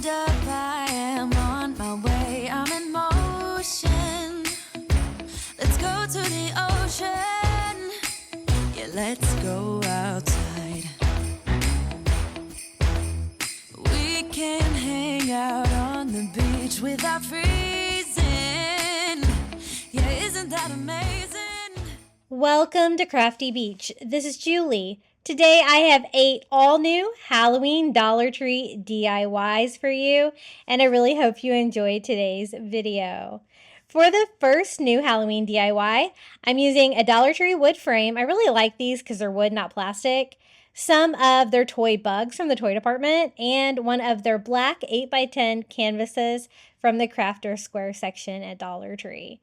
hold up, I am on my way, I'm in motion. Let's go to the ocean. Yeah, let's go outside. We can hang out on the beach without freezing. Yeah, isn't that amazing? Welcome to Crafty Beach. This is Julie. Today I have 8 all-new Halloween Dollar Tree DIYs for you, and I really hope you enjoyed today's video. For the first new Halloween DIY, I'm using a Dollar Tree wood frame. I really like these because they're wood, not plastic. Some of their toy bugs from the toy department, and one of their black 8x10 canvases from the Crafter Square section at Dollar Tree.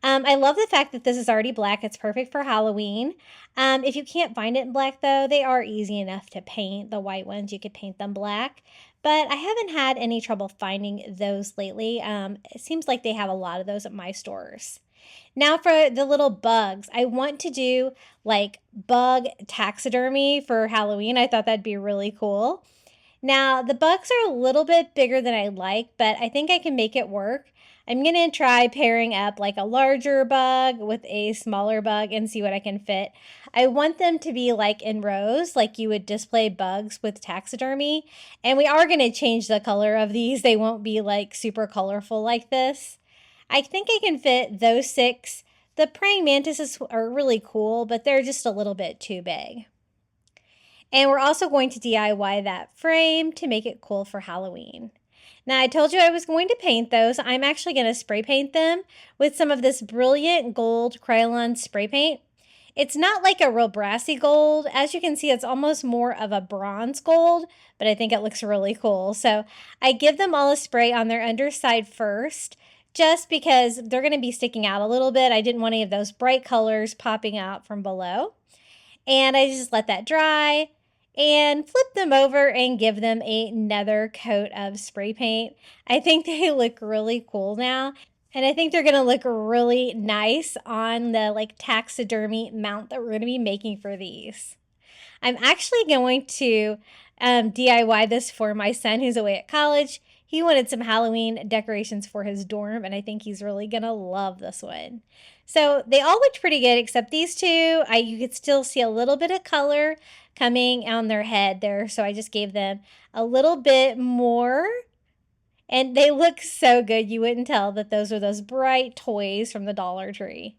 I love the fact that this is already black. It's perfect for Halloween. If you can't find it in black, though, they are easy enough to paint. The white ones, you could paint them black. But I haven't had any trouble finding those lately. It seems like they have a lot of those at my stores. Now for the little bugs. I want to do like bug taxidermy for Halloween. I thought that'd be really cool. Now, the bugs are a little bit bigger than I like, but I think I can make it work. I'm going to try pairing up like a larger bug with a smaller bug and see what I can fit. I want them to be like in rows, like you would display bugs with taxidermy. And we are going to change the color of these. They won't be like super colorful like this. I think I can fit those 6. The praying mantises are really cool, but they're just a little bit too big. And we're also going to DIY that frame to make it cool for Halloween. Now, I told you I was going to paint those. I'm actually going to spray paint them with some of this brilliant gold Krylon spray paint. It's not like a real brassy gold. As you can see, it's almost more of a bronze gold, but I think it looks really cool. So I give them all a spray on their underside first, just because they're going to be sticking out a little bit. I didn't want any of those bright colors popping out from below. And I just let that dry and flip them over and give them another coat of spray paint. I think they look really cool now. And I think they're going to look really nice on the like taxidermy mount that we're going to be making for these. I'm actually going to DIY this for my son who's away at college. He wanted some Halloween decorations for his dorm, and I think he's really going to love this one. So they all looked pretty good except these 2. You could still see a little bit of color coming on their head there, so I just gave them a little bit more. And they look so good, you wouldn't tell that those are those bright toys from the Dollar Tree.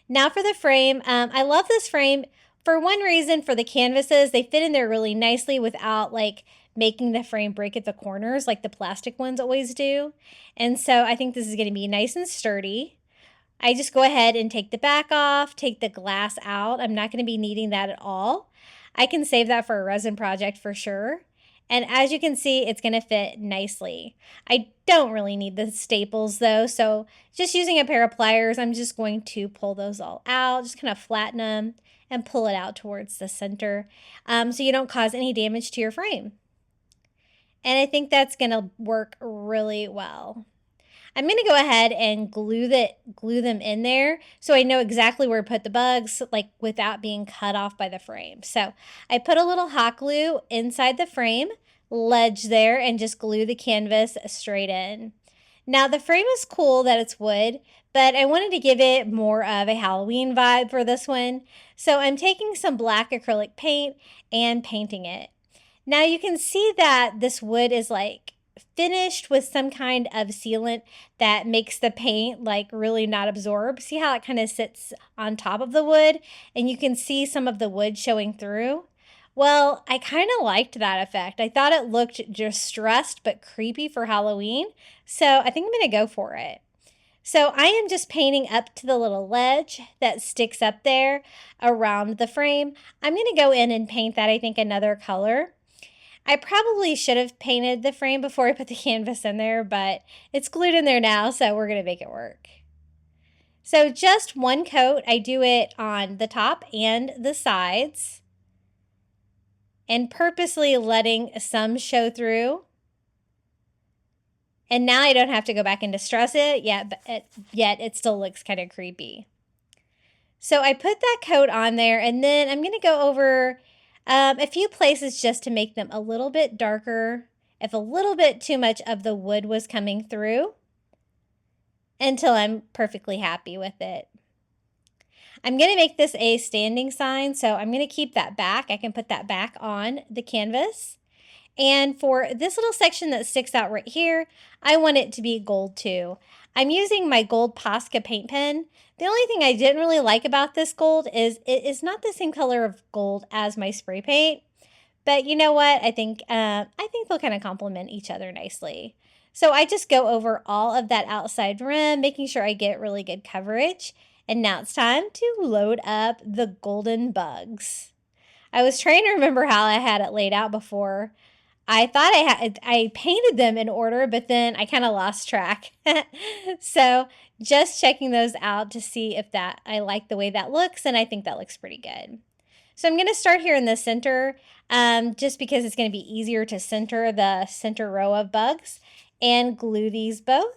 Now for the frame. I love this frame for one reason. For the canvases, they fit in there really nicely without like making the frame break at the corners like the plastic ones always do. And so I think this is going to be nice and sturdy. I just go ahead and take the back off, take the glass out. I'm not going to be needing that at all. I can save that for a resin project for sure. And as you can see, it's going to fit nicely. I don't really need the staples though, so just using a pair of pliers, I'm just going to pull those all out, just kind of flatten them and pull it out towards the center so you don't cause any damage to your frame. And I think that's going to work really well. I'm going to go ahead and glue them in there so I know exactly where to put the bugs, like without being cut off by the frame. So I put a little hot glue inside the frame ledge there and just glue the canvas straight in. Now the frame is cool that it's wood, but I wanted to give it more of a Halloween vibe for this one. So I'm taking some black acrylic paint and painting it. Now you can see that this wood is like finished with some kind of sealant that makes the paint like really not absorb. See how it kind of sits on top of the wood and you can see some of the wood showing through? Well, I kind of liked that effect. I thought it looked distressed but creepy for Halloween, so I think I'm going to go for it. So I am just painting up to the little ledge that sticks up there around the frame. I'm going to go in and paint that, I think, another color. I probably should have painted the frame before I put the canvas in there, but it's glued in there now, so we're going to make it work. So just one coat. I do it on the top and the sides, and purposely letting some show through. And now I don't have to go back and distress it yet, but yet it still looks kind of creepy. So I put that coat on there, and then I'm going to go over a few places just to make them a little bit darker if a little bit too much of the wood was coming through until I'm perfectly happy with it. I'm going to make this a standing sign, so I'm going to keep that back. I can put that back on the canvas. And for this little section that sticks out right here, I want it to be gold too. I'm using my gold Posca paint pen. The only thing I didn't really like about this gold is it is not the same color of gold as my spray paint. But you know what? I think they'll kind of complement each other nicely. So I just go over all of that outside rim, making sure I get really good coverage. And now it's time to load up the golden bugs. I was trying to remember how I had it laid out before. I thought I painted them in order, but then I kind of lost track. So just checking those out to see if I like the way that looks, and I think that looks pretty good. So I'm going to start here in the center, just because it's going to be easier to center the center row of bugs and glue these both,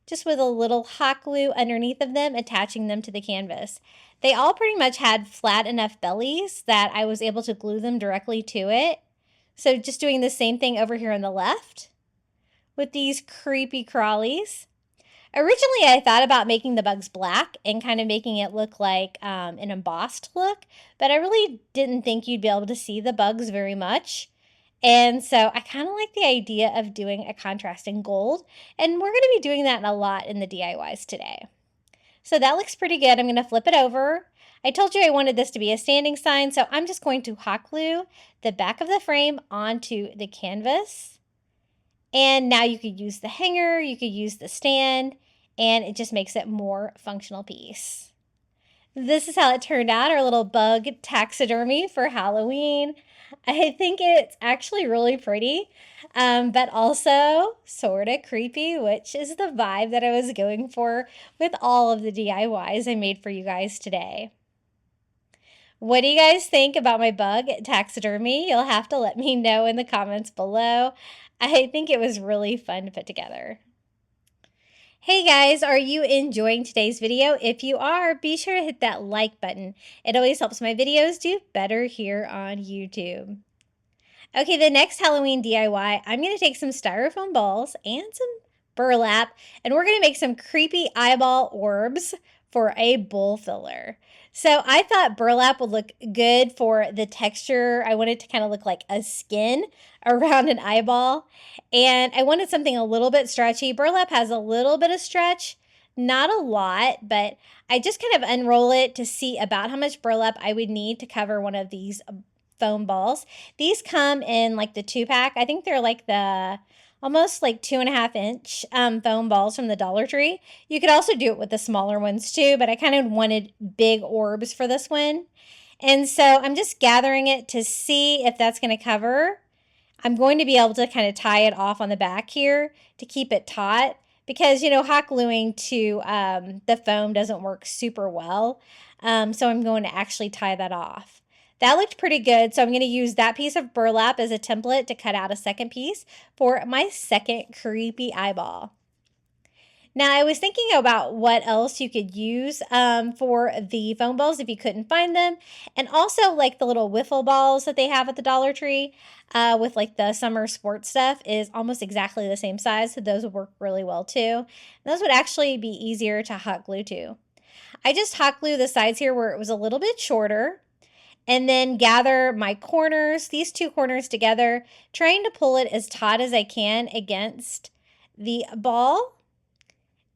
just with a little hot glue underneath of them, attaching them to the canvas. They all pretty much had flat enough bellies that I was able to glue them directly to it. So just doing the same thing over here on the left with these creepy crawlies. Originally, I thought about making the bugs black and kind of making it look like an embossed look, but I really didn't think you'd be able to see the bugs very much. And so I kind of like the idea of doing a contrasting gold, and we're going to be doing that a lot in the DIYs today. So that looks pretty good. I'm going to flip it over. I told you I wanted this to be a standing sign, so I'm just going to hot glue the back of the frame onto the canvas. And now you could use the hanger, you could use the stand, and it just makes it more functional piece. This is how it turned out, our little bug taxidermy for Halloween. I think it's actually really pretty, but also sort of creepy, which is the vibe that I was going for with all of the DIYs I made for you guys today. What do you guys think about my bug taxidermy? You'll have to let me know in the comments below. I think it was really fun to put together. Hey guys, are you enjoying today's video? If you are, be sure to hit that like button. It always helps my videos do better here on YouTube. Okay, the next Halloween DIY, I'm going to take some styrofoam balls and some burlap, and we're going to make some creepy eyeball orbs for a bowl filler. So I thought burlap would look good for the texture. I wanted to kind of look like a skin around an eyeball, and I wanted something a little bit stretchy. Burlap has a little bit of stretch, not a lot, but I just kind of unroll it to see about how much burlap I would need to cover one of these foam balls. These come in like the 2-pack. I think they're like the almost like 2.5-inch foam balls from the Dollar Tree. You could also do it with the smaller ones too, but I kind of wanted big orbs for this one. And so I'm just gathering it to see if that's going to cover. I'm going to be able to kind of tie it off on the back here to keep it taut, because, you know, hot gluing to the foam doesn't work super well. So I'm going to actually tie that off. That looked pretty good, so I'm going to use that piece of burlap as a template to cut out a second piece for my second creepy eyeball. Now, I was thinking about what else you could use for the foam balls if you couldn't find them, and also like the little wiffle balls that they have at the Dollar Tree with like the summer sports stuff is almost exactly the same size, so those would work really well too. And those would actually be easier to hot glue to. I just hot glue the sides here where it was a little bit shorter, and then gather my corners, these two corners together, trying to pull it as taut as I can against the ball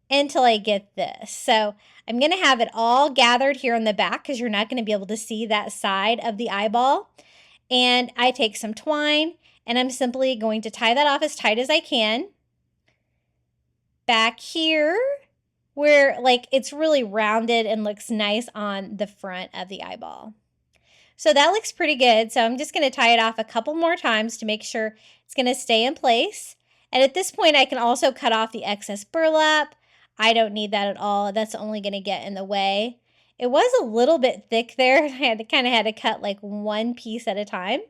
until I get this. So I'm going to have it all gathered here on the back because you're not going to be able to see that side of the eyeball. And I take some twine and I'm simply going to tie that off as tight as I can. Back here where like it's really rounded and looks nice on the front of the eyeball. So that looks pretty good. So I'm just going to tie it off a couple more times to make sure it's going to stay in place. And at this point, I can also cut off the excess burlap. I don't need that at all. That's only going to get in the way. It was a little bit thick there. I had to cut like one piece at a time.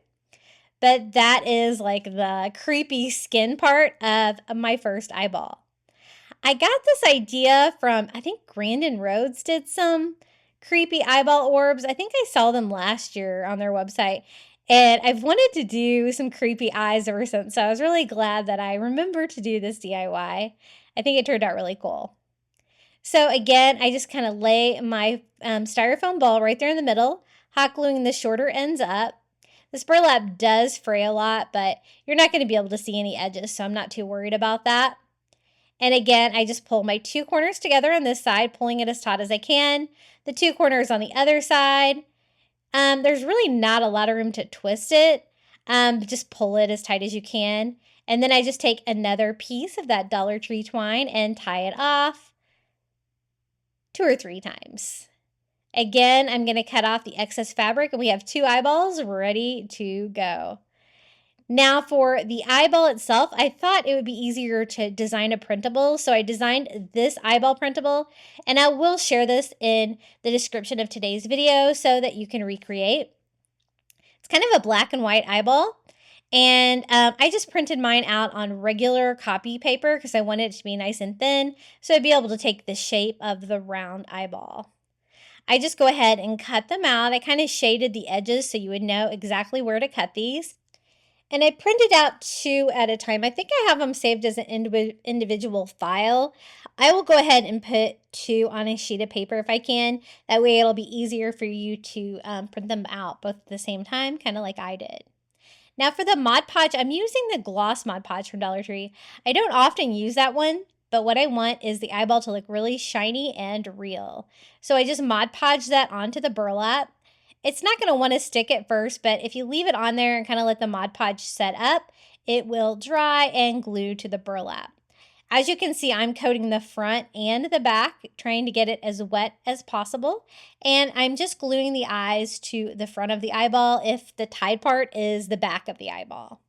But that is like the creepy skin part of my first eyeball. I got this idea from, I think Grandin Rhodes did some creepy eyeball orbs. I think I saw them last year on their website, And I've wanted to do some creepy eyes ever since, so I was really glad that I remembered to do this DIY. I think it turned out really cool. So again, I just kind of lay my styrofoam ball right there in the middle, hot gluing the shorter ends up. This burlap does fray a lot, but you're not going to be able to see any edges, so I'm not too worried about that. And again, I just pull my two corners together on this side, pulling it as taut as I can. The two corners on the other side. There's really not a lot of room to twist it. Just pull it as tight as you can. And then I just take another piece of that Dollar Tree twine and tie it off 2 or 3 times. Again, I'm going to cut off the excess fabric, and we have 2 eyeballs ready to go. Now for the eyeball itself, I thought it would be easier to design a printable, so I designed this eyeball printable, and I will share this in the description of today's video so that you can recreate. It's kind of a black and white eyeball, and I just printed mine out on regular copy paper because I wanted it to be nice and thin, so I'd be able to take the shape of the round eyeball. I just go ahead and cut them out. I kind of shaded the edges so you would know exactly where to cut these. And I printed out 2 at a time. I think I have them saved as an individual file. I will go ahead and put 2 on a sheet of paper if I can. That way it'll be easier for you to print them out both at the same time, kind of like I did. Now for the Mod Podge, I'm using the gloss Mod Podge from Dollar Tree. I don't often use that one, but what I want is the eyeball to look really shiny and real. So I just Mod Podge that onto the burlap. It's not going to want to stick at first, but if you leave it on there and kind of let the Mod Podge set up, it will dry and glue to the burlap. As you can see, I'm coating the front and the back, trying to get it as wet as possible. And I'm just gluing the eyes to the front of the eyeball if the tied part is the back of the eyeball.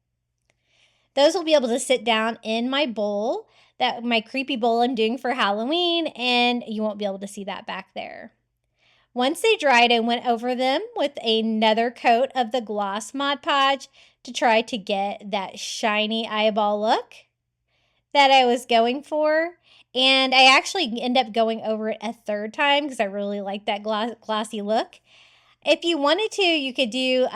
Those will be able to sit down in my bowl, my creepy bowl I'm doing for Halloween, and you won't be able to see that back there. Once they dried, I went over them with another coat of the gloss Mod Podge to try to get that shiny eyeball look that I was going for. And I actually end up going over it a 3rd time because I really like that glossy look. If you wanted to, you could do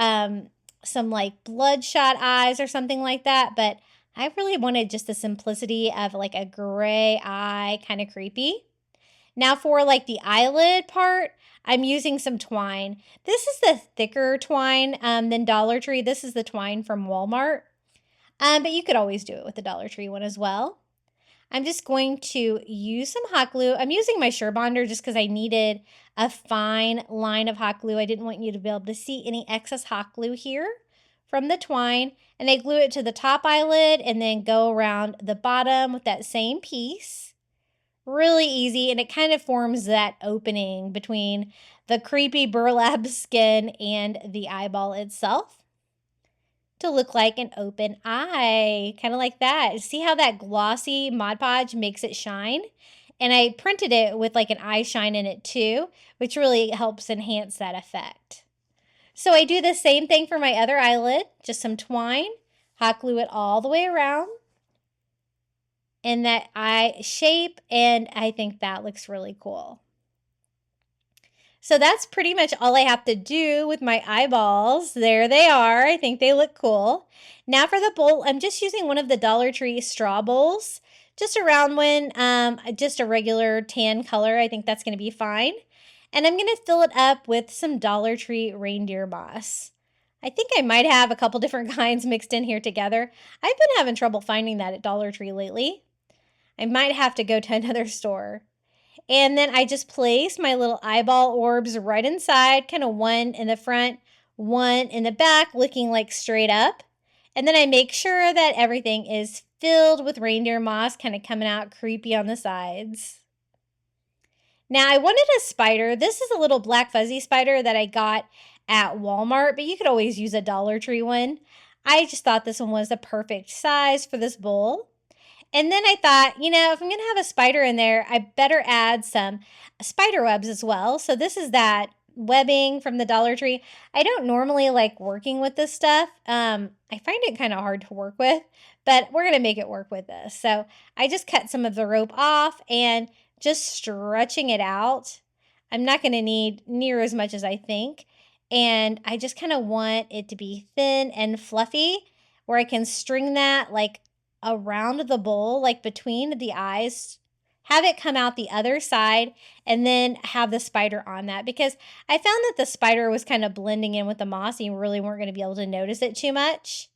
some like bloodshot eyes or something like that, but I really wanted just the simplicity of like a gray eye, kind of creepy. Now for like the eyelid part, I'm using some twine. This is the thicker twine than Dollar Tree. This is the twine from Walmart, but you could always do it with the Dollar Tree one as well. I'm just going to use some hot glue. I'm using my Surebonder just because I needed a fine line of hot glue. I didn't want you to be able to see any excess hot glue here from the twine. And I glue it to the top eyelid and then go around the bottom with that same piece. Really easy, and it kind of forms that opening between the creepy burlap skin and the eyeball itself to look like an open eye, kind of like that. See how that glossy Mod Podge makes it shine? And I printed it with like an eye shine in it too, which really helps enhance that effect. So I do the same thing for my other eyelid, just some twine, hot glue it all the way around in that eye shape, and I think that looks really cool. So that's pretty much all I have to do with my eyeballs. There they are. I think they look cool. Now for the bowl, I'm just using one of the Dollar Tree straw bowls, just a round one, just a regular tan color. I think that's going to be fine. And I'm going to fill it up with some Dollar Tree reindeer moss. I think I might have a couple different kinds mixed in here together. I've been having trouble finding that at Dollar Tree lately. I might have to go to another store. And then I just place my little eyeball orbs right inside, kind of one in the front, one in the back, looking like straight up. And then I make sure that everything is filled with reindeer moss, kind of coming out creepy on the sides. Now I wanted a spider. This is a little black fuzzy spider that I got at Walmart, but you could always use a Dollar Tree one. I just thought this one was the perfect size for this bowl. And then I thought, you know, if I'm going to have a spider in there, I better add some spider webs as well. So this is that webbing from the Dollar Tree. I don't normally like working with this stuff. I find it kind of hard to work with, but we're going to make it work with this. So I just cut some of the rope off and just stretching it out. I'm not going to need near as much as I think. And I just kind of want it to be thin and fluffy where I can string that like around the bowl, like between the eyes, have it come out the other side, and then have the spider on that, because I found that the spider was kind of blending in with the moss and you really weren't going to be able to notice it too much.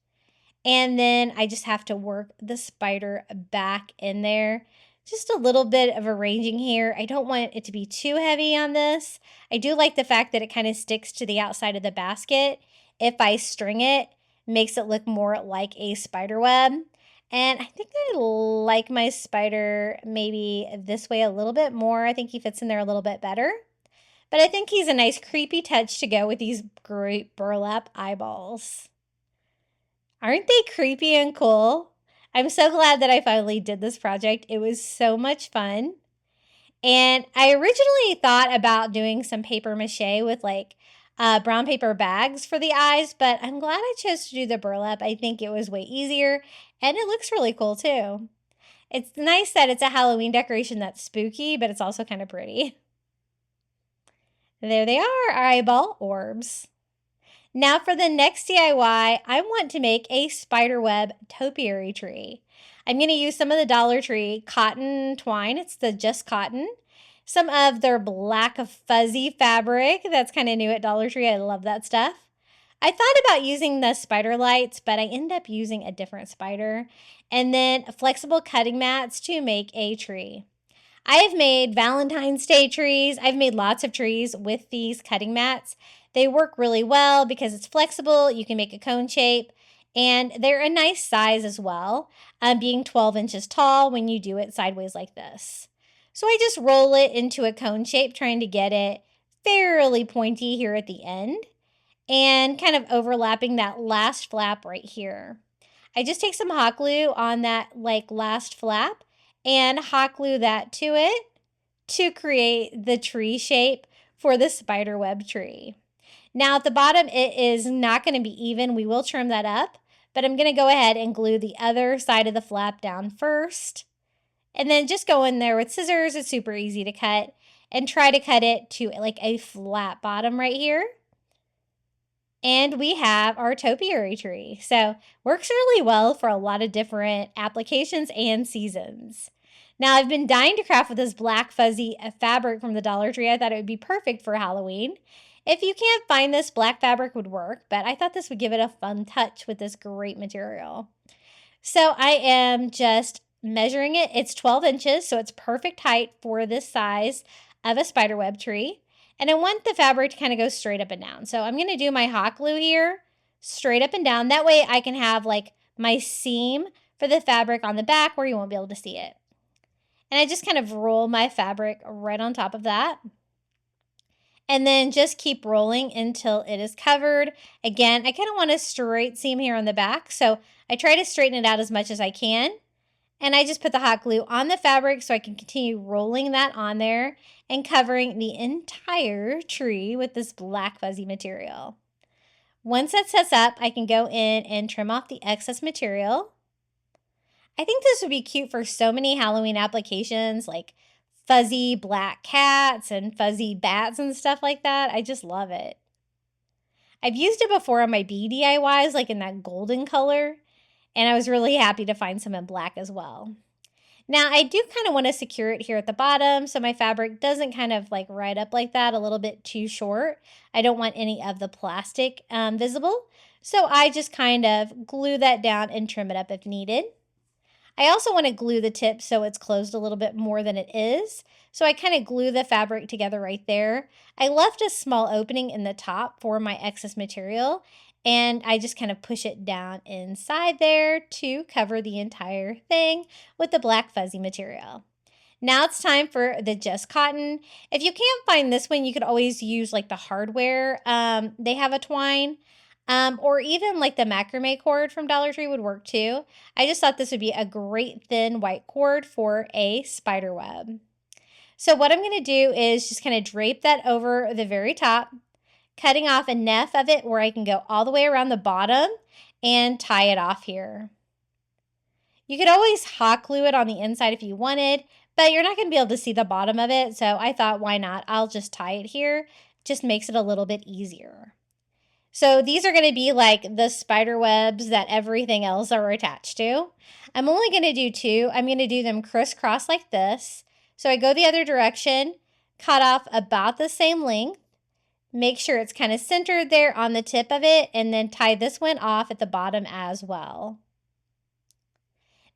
And then I just have to work the spider back in there. Just a little bit of arranging here. I don't want it to be too heavy on this. I do like the fact that it kind of sticks to the outside of the basket. If I string it, makes it look more like a spider web. And I think I like my spider maybe this way a little bit more. I think he fits in there a little bit better. But I think he's a nice creepy touch to go with these great burlap eyeballs. Aren't they creepy and cool? I'm so glad that I finally did this project. It was so much fun. And I originally thought about doing some paper mache with like brown paper bags for the eyes, but I'm glad I chose to do the burlap. I think it was way easier and it looks really cool too. It's nice that it's a Halloween decoration that's spooky, but it's also kind of pretty. There they are, our eyeball orbs. Now for the next DIY, I want to make a spiderweb topiary tree. I'm going to use some of the Dollar Tree cotton twine. It's the just cotton. Some of their black fuzzy fabric. That's kind of new at Dollar Tree. I love that stuff. I thought about using the spider lights, but I ended up using a different spider. And then flexible cutting mats to make a tree. I have made Valentine's Day trees. I've made lots of trees with these cutting mats. They work really well because it's flexible. You can make a cone shape, and they're a nice size as well, being 12 inches tall when you do it sideways like this. So I just roll it into a cone shape, trying to get it fairly pointy here at the end and kind of overlapping that last flap right here. I just take some hot glue on that like last flap and hot glue that to it to create the tree shape for the spiderweb tree. Now at the bottom, it is not going to be even. We will trim that up, but I'm going to go ahead and glue the other side of the flap down first. And then just go in there with scissors. It's super easy to cut, and try to cut it to like a flat bottom right here. And we have our topiary tree. So works really well for a lot of different applications and seasons. Now I've been dying to craft with this black fuzzy fabric from the Dollar Tree. I thought it would be perfect for Halloween. If you can't find this, black fabric would work, but I thought this would give it a fun touch with this great material. So I am just measuring it. It's 12 inches, so it's perfect height for this size of a spiderweb tree. And I want the fabric to kind of go straight up and down. So I'm going to do my hot glue here, straight up and down. That way I can have like my seam for the fabric on the back where you won't be able to see it. And I just kind of roll my fabric right on top of that. And then just keep rolling until it is covered. Again, I kind of want a straight seam here on the back, so I try to straighten it out as much as I can. And I just put the hot glue on the fabric so I can continue rolling that on there and covering the entire tree with this black fuzzy material. Once that sets up, I can go in and trim off the excess material. I think this would be cute for so many Halloween applications, like fuzzy black cats and fuzzy bats and stuff like that. I just love it. I've used it before on my bee DIYs, like in that golden color, and I was really happy to find some in black as well. Now I do kind of want to secure it here at the bottom so my fabric doesn't kind of like ride up like that, a little bit too short. I don't want any of the plastic visible, so I just kind of glue that down and trim it up if needed. I also want to glue the tip so it's closed a little bit more than it is. So I kind of glue the fabric together right there. I left a small opening in the top for my excess material, and I just kind of push it down inside there to cover the entire thing with the black fuzzy material. Now it's time for the just cotton. If you can't find this one, you could always use like the hardware. They have a twine. Or even like the macrame cord from Dollar Tree would work too. I just thought this would be a great thin white cord for a spider web. So what I'm going to do is just kind of drape that over the very top, cutting off enough of it where I can go all the way around the bottom and tie it off here. You could always hot glue it on the inside if you wanted, but you're not going to be able to see the bottom of it. So I thought, why not? I'll just tie it here. Just makes it a little bit easier. So these are going to be like the spider webs that everything else are attached to. I'm only going to do 2. I'm going to do them crisscross like this. So I go the other direction, cut off about the same length, make sure it's kind of centered there on the tip of it, and then tie this one off at the bottom as well.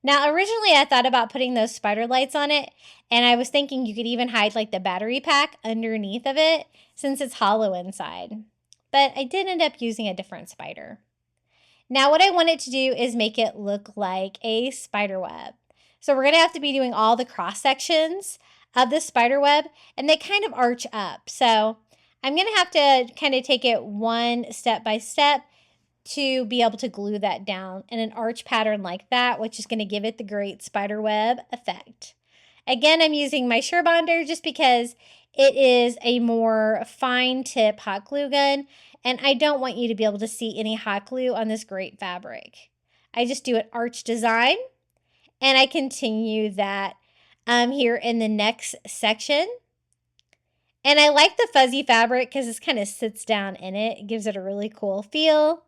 Now, originally I thought about putting those spider lights on it, and I was thinking you could even hide like the battery pack underneath of it since it's hollow inside. But I did end up using a different spider. Now what I want it to do is make it look like a spider web. So we're going to have to be doing all the cross sections of the spider web, and they kind of arch up. So I'm going to have to kind of take it one step by step to be able to glue that down in an arch pattern like that, which is going to give it the great spider web effect. Again, I'm using my Surebonder just because it is a more fine tip hot glue gun, and I don't want you to be able to see any hot glue on this great fabric. I just do an arch design, and I continue that here in the next section. And I like the fuzzy fabric because it kind of sits down in it. It gives it a really cool feel.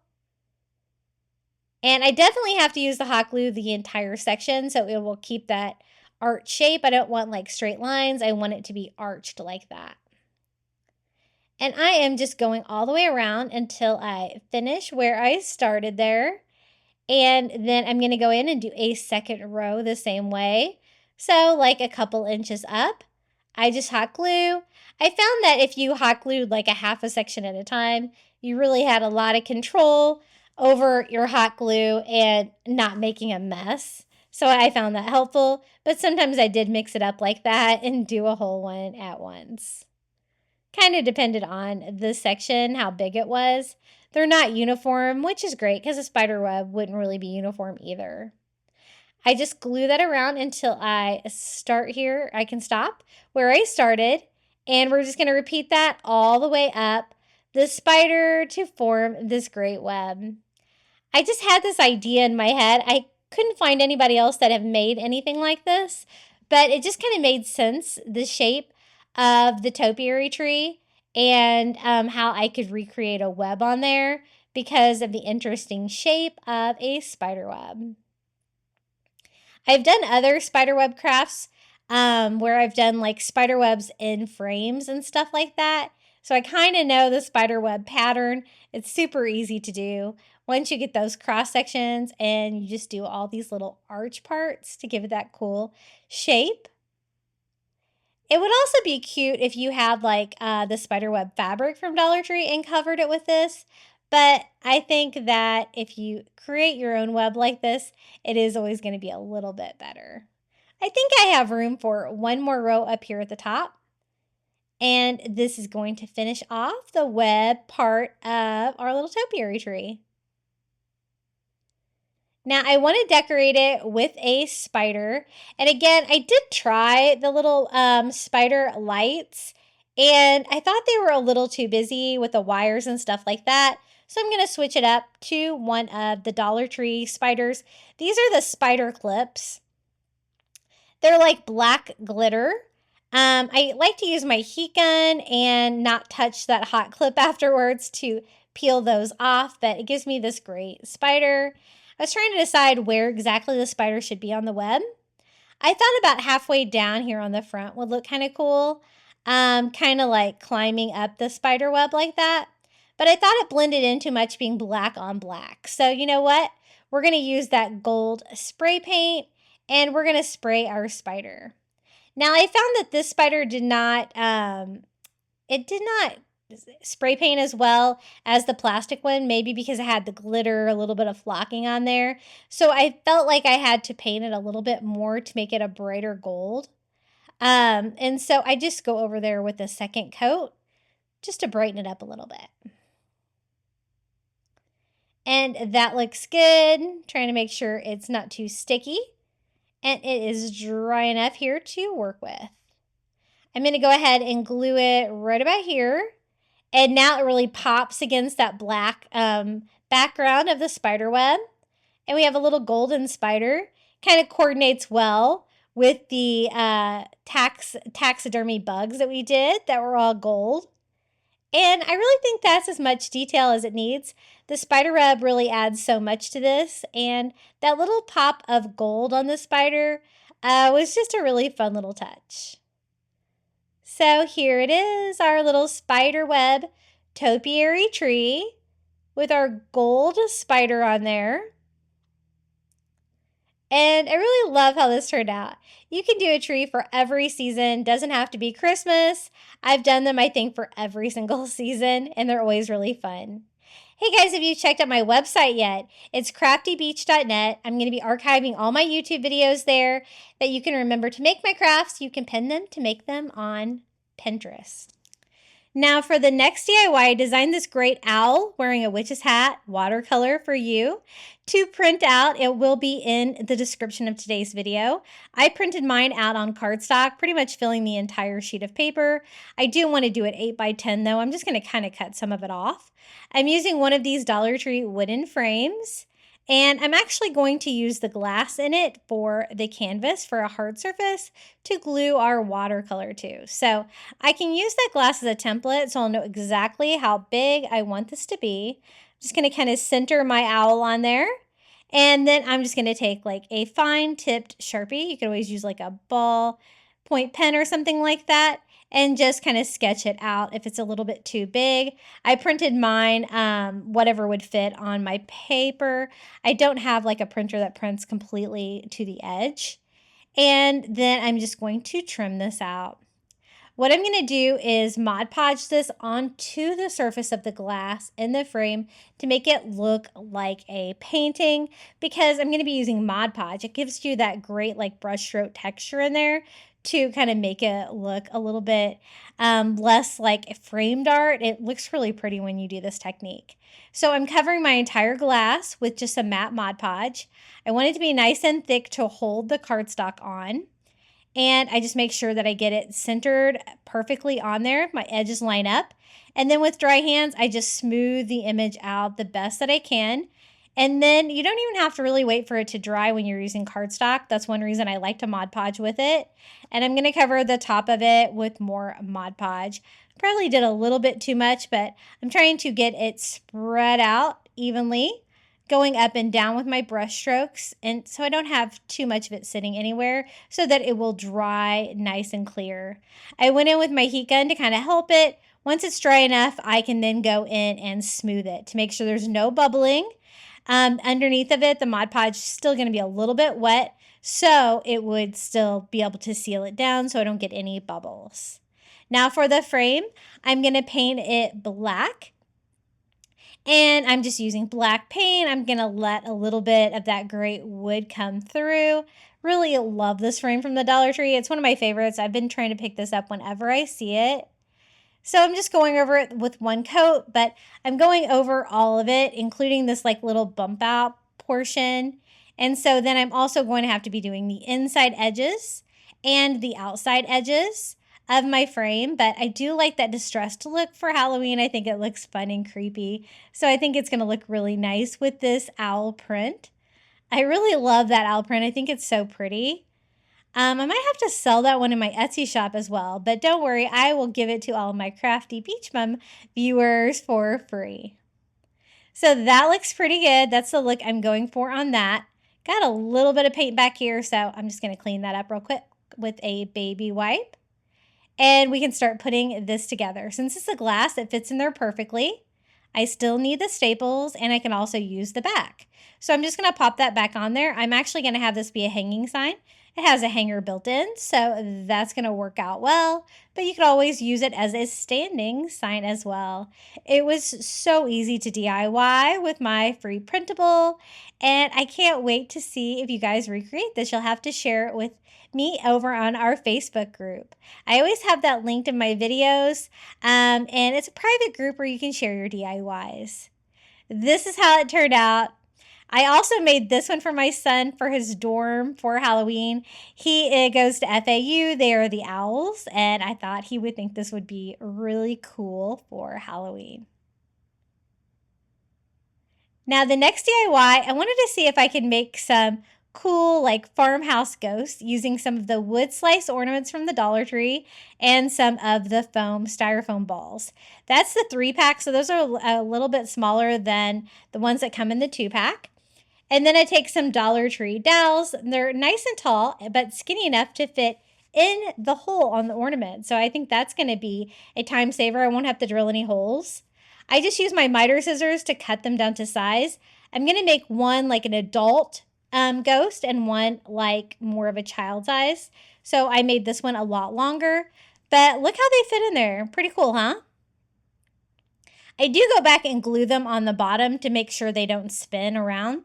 And I definitely have to use the hot glue the entire section so it will keep that arch shape. I don't want like straight lines. I want it to be arched like that. And I am just going all the way around until I finish where I started there. And then I'm going to go in and do a second row the same way. So like a couple inches up, I just hot glue. I found that if you hot glued like a half a section at a time, you really had a lot of control over your hot glue and not making a mess. So I found that helpful, but sometimes I did mix it up like that and do a whole one at once. Kind of depended on the section, how big it was. They're not uniform, which is great because a spider web wouldn't really be uniform either. I just glue that around until I start here. I can stop where I started, and we're just going to repeat that all the way up the spider to form this great web. I just had this idea in my head. I couldn't find anybody else that have made anything like this, but it just kind of made sense, the shape of the topiary tree and how I could recreate a web on there because of the interesting shape of a spider web. I've done other spider web crafts where I've done like spider webs in frames and stuff like that. So I kind of know the spider web pattern. It's super easy to do. Once you get those cross sections and you just do all these little arch parts to give it that cool shape. It would also be cute if you had like the spider web fabric from Dollar Tree and covered it with this. But I think that if you create your own web like this, it is always going to be a little bit better. I think I have room for one more row up here at the top. And this is going to finish off the web part of our little topiary tree. Now I want to decorate it with a spider. And again, I did try the little spider lights, and I thought they were a little too busy with the wires and stuff like that. So I'm going to switch it up to one of the Dollar Tree spiders. These are the spider clips. They're like black glitter. I like to use my heat gun and not touch that hot clip afterwards to peel those off, but it gives me this great spider. I was trying to decide where exactly the spider should be on the web. I thought about halfway down here on the front would look kind of cool, kind of like climbing up the spider web like that. But I thought it blended in too much being black on black. So you know what? We're going to use that gold spray paint, and we're going to spray our spider. Now I found that this spider did not spray paint as well as the plastic one, maybe because it had the glitter, a little bit of flocking on there. So I felt like I had to paint it a little bit more to make it a brighter gold. And so I just go over there with a second coat just to brighten it up a little bit. And that looks good. Trying to make sure it's not too sticky. And it is dry enough here to work with. I'm going to go ahead and glue it right about here. And now it really pops against that black background of the spider web. And we have a little golden spider. Kind of coordinates well with the taxidermy bugs that we did that were all gold. And I really think that's as much detail as it needs. The spider web really adds so much to this, and that little pop of gold on the spider was just a really fun little touch. So here it is, our little spider web topiary tree with our gold spider on there. And I really love how this turned out. You can do a tree for every season. Doesn't have to be Christmas. I've done them, I think, for every single season, and they're always really fun. Hey guys, if you checked out my website yet, it's craftybeach.net. I'm going to be archiving all my YouTube videos there that you can remember to make my crafts. You can pin them to make them on Pinterest. Now for the next DIY, I designed this great owl wearing a witch's hat, watercolor for you to print out. It will be in the description of today's video. I printed mine out on cardstock, pretty much filling the entire sheet of paper. I do want to do it 8x10 though. I'm just going to kind of cut some of it off. I'm using one of these Dollar Tree wooden frames. And I'm actually going to use the glass in it for the canvas for a hard surface to glue our watercolor to. So I can use that glass as a template so I'll know exactly how big I want this to be. I'm just going to kind of center my owl on there. And then I'm just going to take like a fine tipped Sharpie. You could always use like a ball point pen or something like that, and just kind of sketch it out if it's a little bit too big. I printed mine whatever would fit on my paper. I don't have like a printer that prints completely to the edge. And then I'm just going to trim this out. What I'm going to do is Mod Podge this onto the surface of the glass in the frame to make it look like a painting, because I'm going to be using Mod Podge. It gives you that great like brush stroke texture in there to kind of make it look a little bit less like framed art. It looks really pretty when you do this technique. So I'm covering my entire glass with just a matte Mod Podge. I want it to be nice and thick to hold the cardstock on. And I just make sure that I get it centered perfectly on there. My edges line up. And then with dry hands, I just smooth the image out the best that I can. And then you don't even have to really wait for it to dry when you're using cardstock. That's one reason I like to Mod Podge with it. And I'm going to cover the top of it with more Mod Podge. Probably did a little bit too much, but I'm trying to get it spread out evenly, going up and down with my brush strokes, and so I don't have too much of it sitting anywhere so that it will dry nice and clear. I went in with my heat gun to kind of help it. Once it's dry enough, I can then go in and smooth it to make sure there's no bubbling. Underneath of it, the Mod Podge is still going to be a little bit wet, so it would still be able to seal it down so I don't get any bubbles. Now for the frame, I'm going to paint it black. And I'm just using black paint. I'm going to let a little bit of that great wood come through. Really love this frame from the Dollar Tree. It's one of my favorites. I've been trying to pick this up whenever I see it. So I'm just going over it with one coat, but I'm going over all of it, including this like little bump out portion. And so then I'm also going to have to be doing the inside edges and the outside edges of my frame, but I do like that distressed look for Halloween. I think it looks fun and creepy. So I think it's going to look really nice with this owl print. I really love that owl print. I think it's so pretty. I might have to sell that one in my Etsy shop as well, but don't worry, I will give it to all of my Crafty Beach Mom viewers for free. So that looks pretty good. That's the look I'm going for on that. Got a little bit of paint back here, so I'm just going to clean that up real quick with a baby wipe. And we can start putting this together. Since it's a glass, it fits in there perfectly. I still need the staples, and I can also use the back. So I'm just going to pop that back on there. I'm actually going to have this be a hanging sign. It has a hanger built in, so that's going to work out well. But you could always use it as a standing sign as well. It was so easy to DIY with my free printable, and I can't wait to see if you guys recreate this. You'll have to share it with me over on our Facebook group. I always have that linked in my videos, and it's a private group where you can share your DIYs. This is how it turned out. I also made this one for my son for his dorm for Halloween. He goes to FAU. They are the owls, and I thought he would think this would be really cool for Halloween. Now the next DIY, I wanted to see if I could make some cool like farmhouse ghost using some of the wood slice ornaments from the Dollar Tree and some of the foam styrofoam balls. That's the 3-pack, so those are a little bit smaller than the ones that come in the 2-pack. And then I take some Dollar Tree dowels. They're nice and tall, but skinny enough to fit in the hole on the ornament. So I think that's going to be a time saver. I won't have to drill any holes. I just use my miter scissors to cut them down to size. I'm going to make one like an adult ghost and one like more of a child size. So I made this one a lot longer, but look how they fit in there. Pretty cool, huh? I do go back and glue them on the bottom to make sure they don't spin around.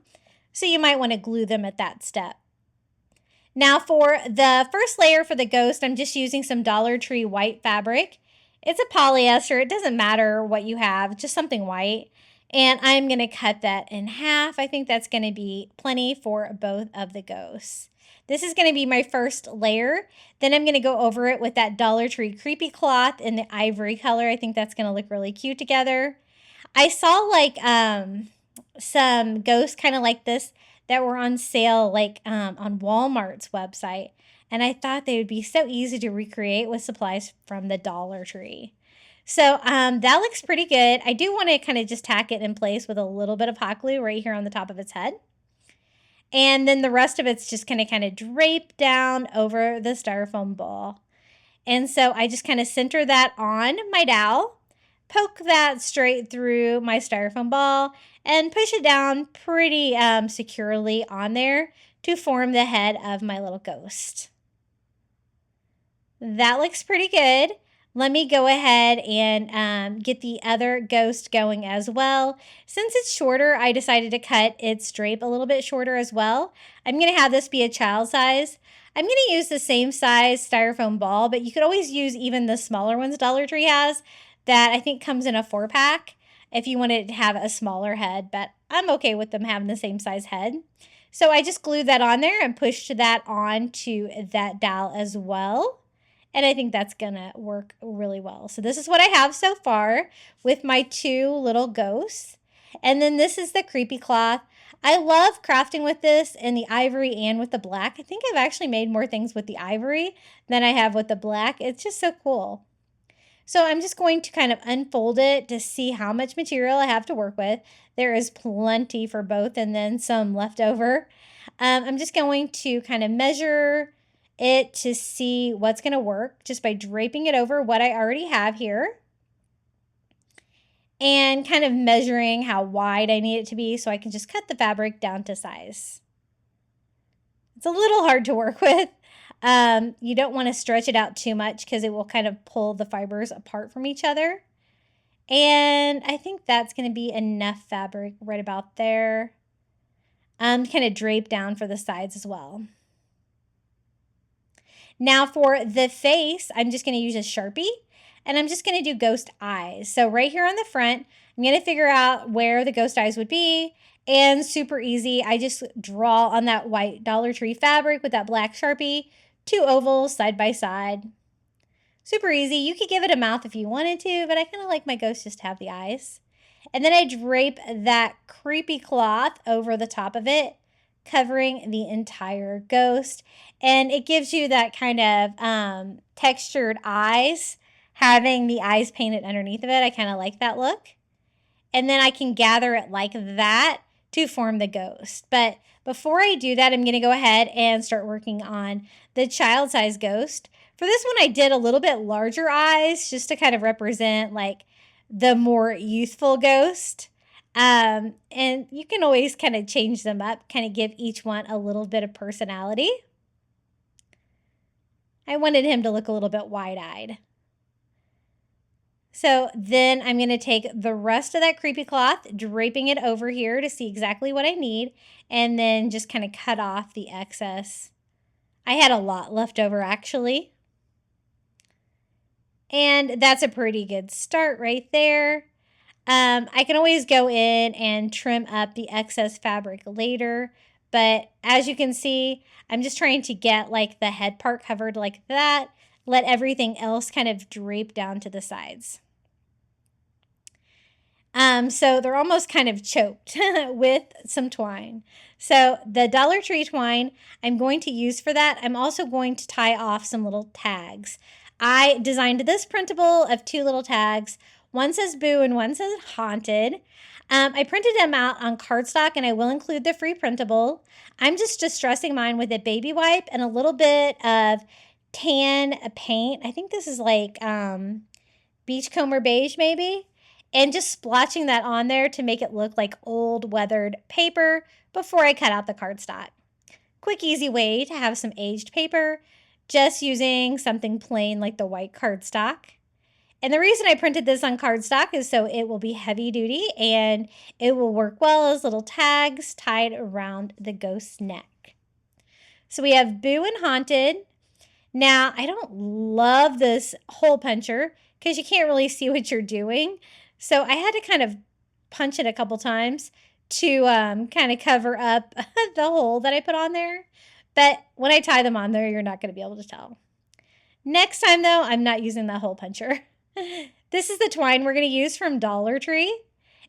So you might want to glue them at that step. Now for the first layer for the ghost, I'm just using some Dollar Tree white fabric. It's a polyester. It doesn't matter what you have, just something white. And I'm going to cut that in half. I think that's going to be plenty for both of the ghosts. This is going to be my first layer. Then I'm going to go over it with that Dollar Tree creepy cloth in the ivory color. I think that's going to look really cute together. I saw like some ghosts kind of like this that were on sale like on Walmart's website. And I thought they would be so easy to recreate with supplies from the Dollar Tree. So that looks pretty good. I do want to kind of just tack it in place with a little bit of hot glue right here on the top of its head. And then the rest of it's just going to kind of drape down over the styrofoam ball. And so I just kind of center that on my dowel, poke that straight through my styrofoam ball, and push it down pretty securely on there to form the head of my little ghost. That looks pretty good. Let me go ahead and get the other ghost going as well. Since it's shorter, I decided to cut its drape a little bit shorter as well. I'm going to have this be a child size. I'm going to use the same size styrofoam ball, but you could always use even the smaller ones Dollar Tree has that I think comes in a 4-pack if you wanted to have a smaller head, but I'm okay with them having the same size head. So I just glued that on there and pushed that onto that dowel as well. And I think that's going to work really well. So this is what I have so far with my 2 little ghosts. And then this is the creepy cloth. I love crafting with this in the ivory and with the black. I think I've actually made more things with the ivory than I have with the black. It's just so cool. So I'm just going to kind of unfold it to see how much material I have to work with. There is plenty for both and then some left over. I'm just going to kind of measure it to see what's going to work just by draping it over what I already have here and kind of measuring how wide I need it to be so I can just cut the fabric down to size. It's a little hard to work with. You don't want to stretch it out too much because it will kind of pull the fibers apart from each other. And I think that's going to be enough fabric right about there. Kind of drape down for the sides as well. Now for the face, I'm just going to use a Sharpie and I'm just going to do ghost eyes. So right here on the front, I'm going to figure out where the ghost eyes would be. And super easy, I just draw on that white Dollar Tree fabric with that black Sharpie, 2 ovals side by side. Super easy. You could give it a mouth if you wanted to, but I kind of like my ghost just to have the eyes. And then I drape that creepy cloth over the top of it, covering the entire ghost. And it gives you that kind of textured eyes, having the eyes painted underneath of it. I kind of like that look. And then I can gather it like that to form the ghost. But before I do that, I'm going to go ahead and start working on the child size ghost. For this one, I did a little bit larger eyes just to kind of represent like the more youthful ghost. And you can always kind of change them up, kind of give each one a little bit of personality. I wanted him to look a little bit wide-eyed. So then I'm going to take the rest of that creepy cloth, draping it over here to see exactly what I need, and then just kind of cut off the excess. I had a lot left over actually. And that's a pretty good start right there. I can always go in and trim up the excess fabric later, but as you can see, I'm just trying to get like the head part covered like that, let everything else kind of drape down to the sides. So they're almost kind of choked with some twine. So the Dollar Tree twine I'm going to use for that. I'm also going to tie off some little tags. I designed this printable of 2 little tags. One says boo and one says haunted. I printed them out on cardstock, and I will include the free printable. I'm just distressing mine with a baby wipe and a little bit of tan paint. I think this is like beachcomber beige maybe. And just splotching that on there to make it look like old weathered paper before I cut out the cardstock. Quick, easy way to have some aged paper, just using something plain like the white cardstock. And the reason I printed this on cardstock is so it will be heavy duty and it will work well as little tags tied around the ghost's neck. So we have boo and haunted. Now, I don't love this hole puncher because you can't really see what you're doing. So I had to kind of punch it a couple times to kind of cover up the hole that I put on there. But when I tie them on there, you're not going to be able to tell. Next time, though, I'm not using that hole puncher. This is the twine we're going to use from Dollar Tree.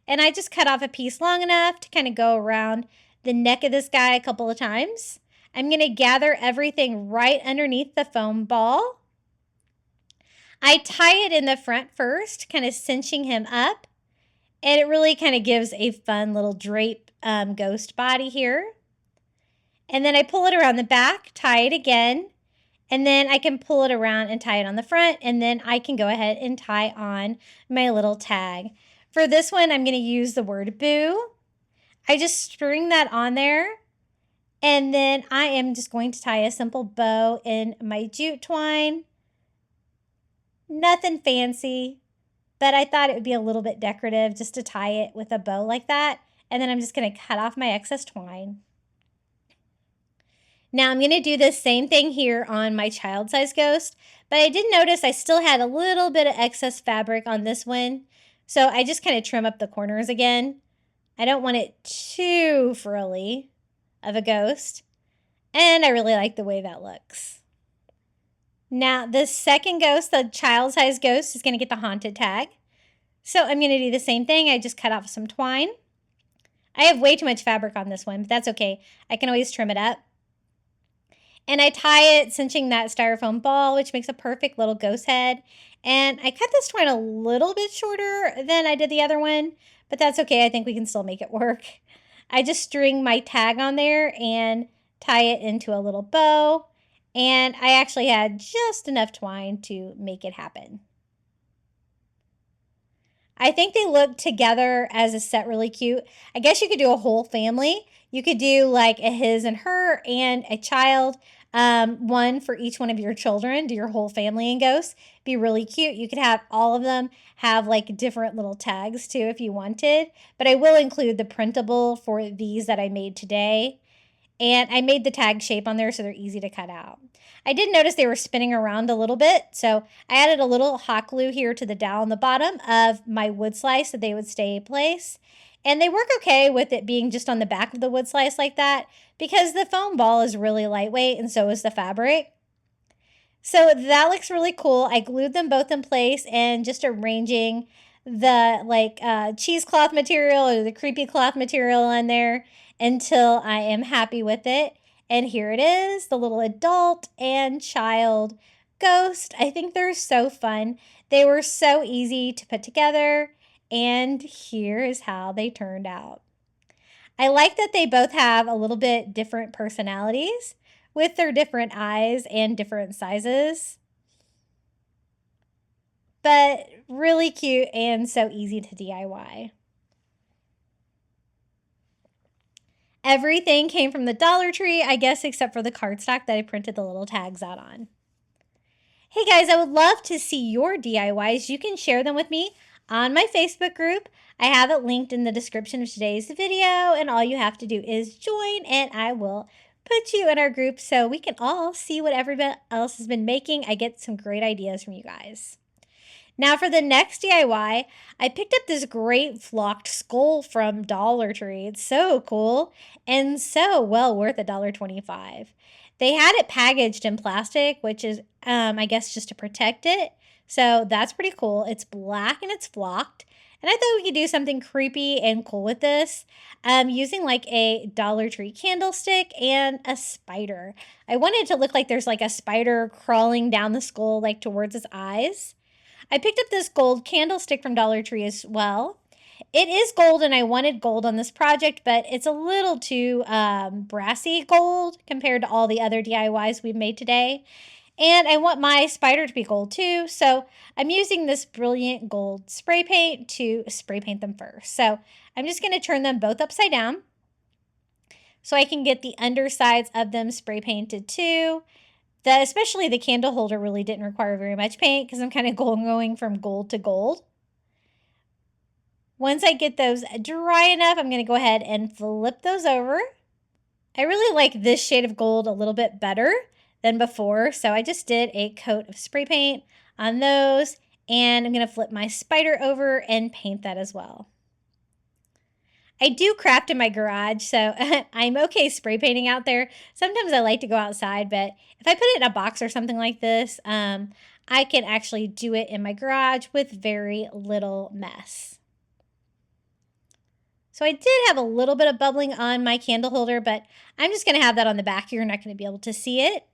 And I just cut off a piece long enough to kind of go around the neck of this guy a couple of times. I'm going to gather everything right underneath the foam ball. I tie it in the front first, kind of cinching him up. And it really kind of gives a fun little drape ghost body here. And then I pull it around the back, tie it again. And then I can pull it around and tie it on the front. And then I can go ahead and tie on my little tag. For this one, I'm going to use the word boo. I just string that on there. And then I am just going to tie a simple bow in my jute twine. Nothing fancy, but I thought it would be a little bit decorative just to tie it with a bow like that. And then I'm just going to cut off my excess twine. Now I'm going to do the same thing here on my child-sized ghost, but I did notice I still had a little bit of excess fabric on this one. So I just kind of trim up the corners again. I don't want it too frilly of a ghost. And I really like the way that looks. Now, the second ghost, the child-sized ghost, is going to get the haunted tag. So I'm going to do the same thing. I just cut off some twine. I have way too much fabric on this one, but that's okay. I can always trim it up. And I tie it, cinching that styrofoam ball, which makes a perfect little ghost head. And I cut this twine a little bit shorter than I did the other one, but that's okay. I think we can still make it work. I just string my tag on there and tie it into a little bow. And I actually had just enough twine to make it happen. I think they look together as a set really cute. I guess you could do a whole family. You could do like a his and her and a child, one for each one of your children. Do your whole family and ghosts. Be really cute. You could have all of them have like different little tags too if you wanted. But I will include the printable for these that I made today. And I made the tag shape on there so they're easy to cut out. I did notice they were spinning around a little bit, so I added a little hot glue here to the dowel on the bottom of my wood slice so they would stay in place. And they work okay with it being just on the back of the wood slice like that because the foam ball is really lightweight and so is the fabric. So that looks really cool. I glued them both in place and just arranging the cheesecloth material or the creepy cloth material on there until I am happy with it. And here it is, the little adult and child ghost. I think they're so fun. They were so easy to put together. And here is how they turned out. I like that they both have a little bit different personalities with their different eyes and different sizes. But really cute and so easy to DIY. Everything came from the Dollar Tree, I guess, except for the cardstock that I printed the little tags out on. Hey guys, I would love to see your DIYs. You can share them with me on my Facebook group. I have it linked in the description of today's video, and all you have to do is join, and I will put you in our group so we can all see what everybody else has been making. I get some great ideas from you guys. Now for the next DIY, I picked up this great flocked skull from Dollar Tree. It's so cool and so well worth $1.25. They had it packaged in plastic, which is, I guess, just to protect it. So that's pretty cool. It's black and it's flocked. And I thought we could do something creepy and cool with this, using like a Dollar Tree candlestick and a spider. I wanted it to look like there's like a spider crawling down the skull, like towards its eyes. I picked up this gold candlestick from Dollar Tree as well. It is gold, and I wanted gold on this project, but it's a little too brassy gold compared to all the other DIYs we've made today. And I want my spider to be gold too, so I'm using this brilliant gold spray paint to spray paint them first. So I'm just going to turn them both upside down so I can get the undersides of them spray painted too. Especially the candle holder really didn't require very much paint because I'm kind of going from gold to gold. Once I get those dry enough, I'm going to go ahead and flip those over. I really like this shade of gold a little bit better than before, so I just did a coat of spray paint on those, and I'm going to flip my spider over and paint that as well. I do craft in my garage, so I'm okay spray painting out there. Sometimes I like to go outside, but if I put it in a box or something like this, I can actually do it in my garage with very little mess. So I did have a little bit of bubbling on my candle holder, but I'm just going to have that on the back. You're not going to be able to see it.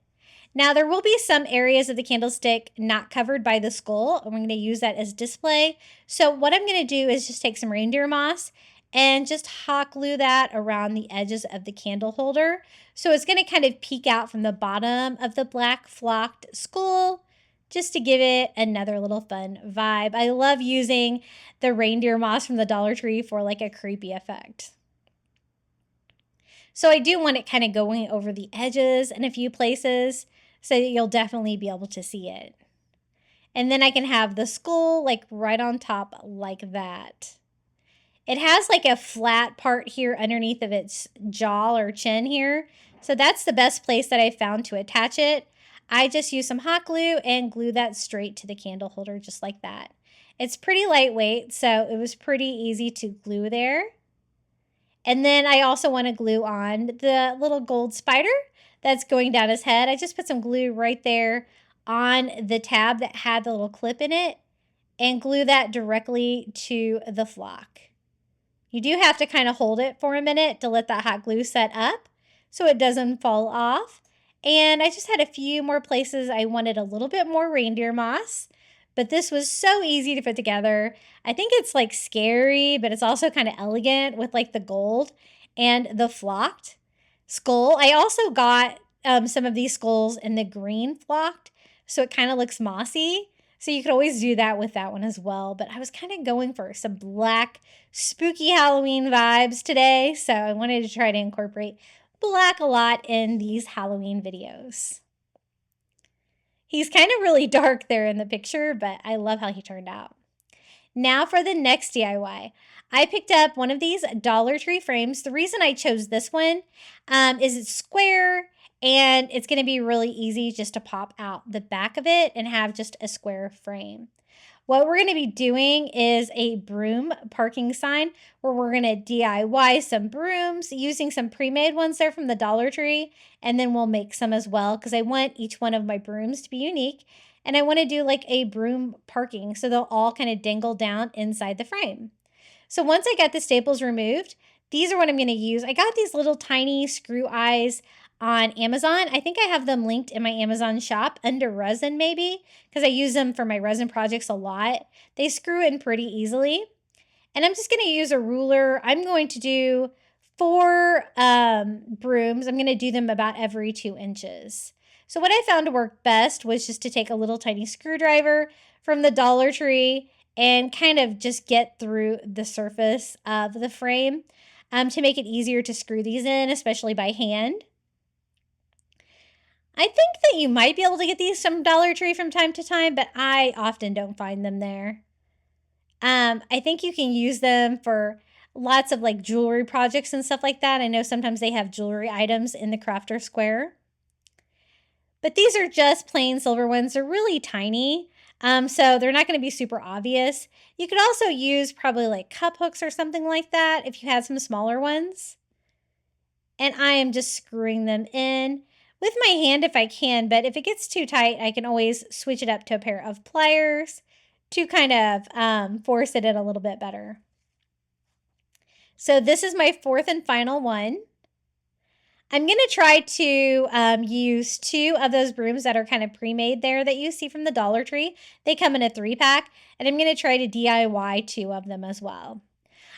Now, there will be some areas of the candlestick not covered by the skull, and we're going to use that as display. So what I'm going to do is just take some reindeer moss and just hot glue that around the edges of the candle holder. So it's going to kind of peek out from the bottom of the black flocked skull, just to give it another little fun vibe. I love using the reindeer moss from the Dollar Tree for like a creepy effect. So I do want it kind of going over the edges in a few places so that you'll definitely be able to see it. And then I can have the skull like right on top like that. It has like a flat part here underneath of its jaw or chin here. So that's the best place that I found to attach it. I just use some hot glue and glue that straight to the candle holder just like that. It's pretty lightweight, so it was pretty easy to glue there. And then I also want to glue on the little gold spider that's going down his head. I just put some glue right there on the tab that had the little clip in it and glue that directly to the flock. You do have to kind of hold it for a minute to let that hot glue set up so it doesn't fall off. And I just had a few more places I wanted a little bit more reindeer moss, but this was so easy to put together. I think it's like scary, but it's also kind of elegant with like the gold and the flocked skull. I also got some of these skulls in the green flocked, so it kind of looks mossy. So you could always do that with that one as well. But I was kind of going for some black, spooky Halloween vibes today, so I wanted to try to incorporate black a lot in these Halloween videos. He's kind of really dark there in the picture, but I love how he turned out. Now for the next DIY. I picked up one of these Dollar Tree frames. The reason I chose this one is it's square and it's going to be really easy just to pop out the back of it and have just a square frame. What we're going to be doing is a broom parking sign where we're going to DIY some brooms using some pre-made ones there from the Dollar Tree, and then we'll make some as well because I want each one of my brooms to be unique, and I want to do like a broom parking so they'll all kind of dangle down inside the frame. So once I got the staples removed, these are what I'm going to use. I got these little tiny screw eyes on Amazon. I think I have them linked in my Amazon shop under resin maybe because I use them for my resin projects a lot. They screw in pretty easily. And I'm just going to use a ruler. I'm going to do 4 brooms. I'm going to do them about every 2 inches. So what I found to work best was just to take a little tiny screwdriver from the Dollar Tree and kind of just get through the surface of the frame to make it easier to screw these in, especially by hand. I think that you might be able to get these from Dollar Tree from time to time, but I often don't find them there. I think you can use them for lots of like jewelry projects and stuff like that. I know sometimes they have jewelry items in the crafter square. But these are just plain silver ones. They're really tiny, so they're not going to be super obvious. You could also use probably like cup hooks or something like that if you had some smaller ones. And I am just screwing them in with my hand if I can, but if it gets too tight, I can always switch it up to a pair of pliers to kind of force it in a little bit better. So this is my fourth and final one. I'm going to try to use 2 of those brooms that are kind of pre-made there that you see from the Dollar Tree. They come in a 3-pack, and I'm going to try to DIY 2 of them as well.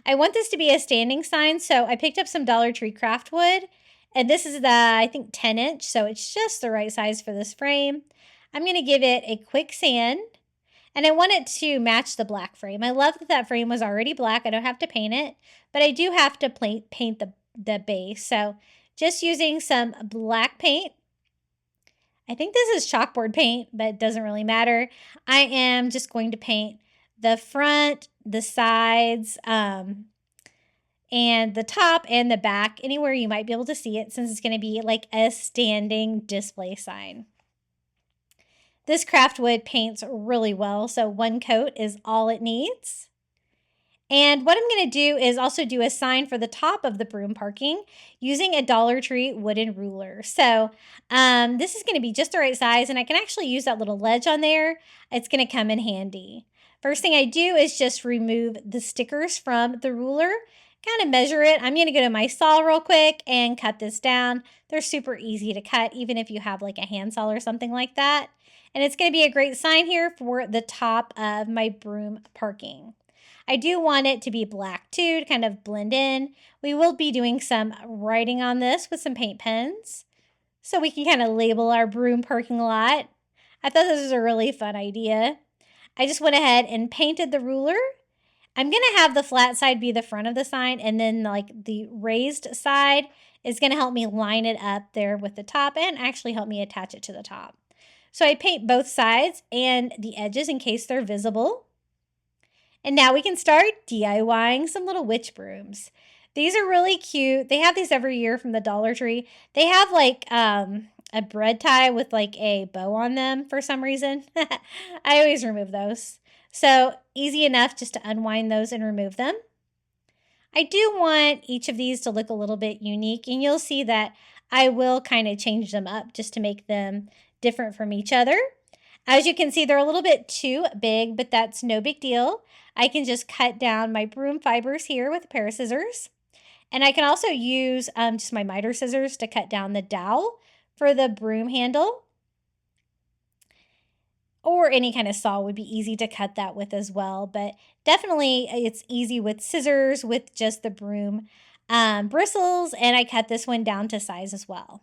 I want this to be a standing sign, so I picked up some Dollar Tree craft wood, and this is the, I think, 10-inch, so it's just the right size for this frame. I'm going to give it a quick sand, and I want it to match the black frame. I love that that frame was already black. I don't have to paint it, but I do have to paint the base, so just using some black paint. I think this is chalkboard paint, but it doesn't really matter. I am just going to paint the front, the sides, and the top and the back, anywhere you might be able to see it, since it's going to be like a standing display sign. This craft wood paints really well, so 1 coat is all it needs. And what I'm going to do is also do a sign for the top of the broom parking using a Dollar Tree wooden ruler. So this is going to be just the right size, and I can actually use that little ledge on there. It's going to come in handy. First thing I do is just remove the stickers from the ruler, kind of measure it. I'm going to go to my saw real quick and cut this down. They're super easy to cut, even if you have like a handsaw or something like that. And it's going to be a great sign here for the top of my broom parking. I do want it to be black too, to kind of blend in. We will be doing some writing on this with some paint pens, so we can kind of label our broom parking lot. I thought this was a really fun idea. I just went ahead and painted the ruler. I'm going to have the flat side be the front of the sign, and then like the raised side is going to help me line it up there with the top and actually help me attach it to the top. So I paint both sides and the edges in case they're visible. And now we can start DIYing some little witch brooms. These are really cute. They have these every year from the Dollar Tree. They have like a bread tie with like a bow on them for some reason. I always remove those. So easy enough just to unwind those and remove them. I do want each of these to look a little bit unique, and you'll see that I will kind of change them up just to make them different from each other. As you can see, they're a little bit too big, but that's no big deal. I can just cut down my broom fibers here with a pair of scissors. And I can also use just my miter scissors to cut down the dowel for the broom handle. Or any kind of saw would be easy to cut that with as well. But definitely it's easy with scissors with just the broom bristles. And I cut this one down to size as well.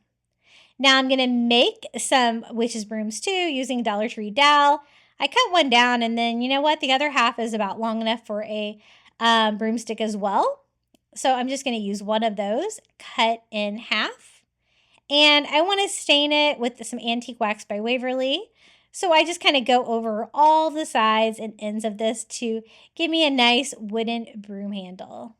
Now I'm going to make some witches brooms too using Dollar Tree dowel. I cut one down, and then you know what? The other half is about long enough for a broomstick as well. So I'm just going to use one of those, cut in half. And I want to stain it with some antique wax by Waverly. So I just kind of go over all the sides and ends of this to give me a nice wooden broom handle.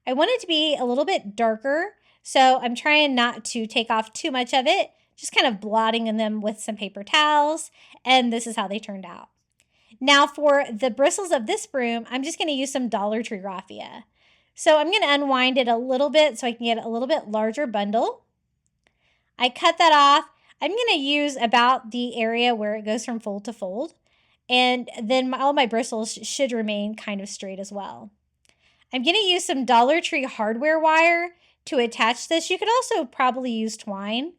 I want it to be a little bit darker, so I'm trying not to take off too much of it, just kind of blotting in them with some paper towels, and this is how they turned out. Now for the bristles of this broom, I'm just going to use some Dollar Tree raffia. So I'm going to unwind it a little bit so I can get a little bit larger bundle. I cut that off. I'm going to use about the area where it goes from fold to fold, and then all my bristles should remain kind of straight as well. I'm going to use some Dollar Tree hardware wire to attach this. You could also probably use twine.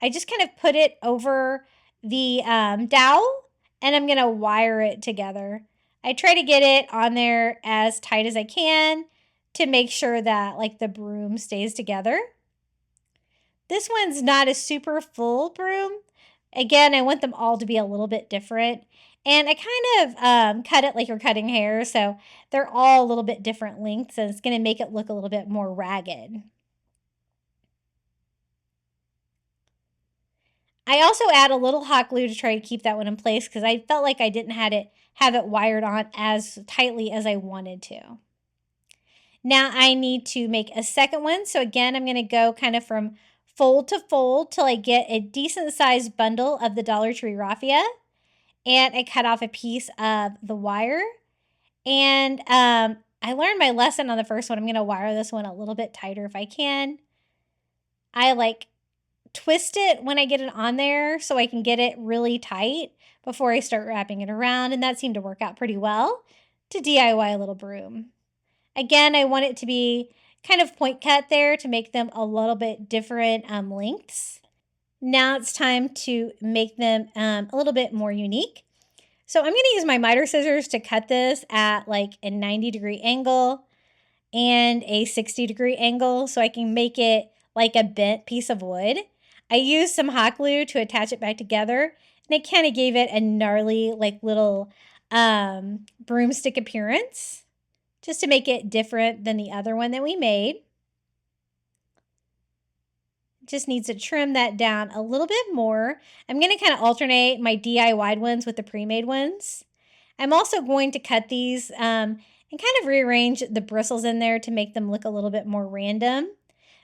I just kind of put it over the dowel, and I'm going to wire it together. I try to get it on there as tight as I can to make sure that like the broom stays together. This one's not a super full broom. Again, I want them all to be a little bit different. And I kind of cut it like you're cutting hair, so they're all a little bit different lengths, and it's going to make it look a little bit more ragged. I also add a little hot glue to try to keep that one in place because I felt like I didn't have it wired on as tightly as I wanted to. Now I need to make a second one. So again, I'm going to go kind of from fold to fold till I get a decent sized bundle of the Dollar Tree raffia. And I cut off a piece of the wire. And I learned my lesson on the first one. I'm going to wire this one a little bit tighter if I can. I like twist it when I get it on there so I can get it really tight before I start wrapping it around, and that seemed to work out pretty well to DIY a little broom. Again, I want it to be kind of point cut there to make them a little bit different lengths. Now it's time to make them a little bit more unique. So I'm going to use my miter scissors to cut this at like a 90-degree angle and a 60-degree angle so I can make it like a bent piece of wood. I used some hot glue to attach it back together, and it kind of gave it a gnarly like little broomstick appearance just to make it different than the other one that we made. Just needs to trim that down a little bit more. I'm going to kind of alternate my DIY ones with the pre-made ones. I'm also going to cut these and kind of rearrange the bristles in there to make them look a little bit more random.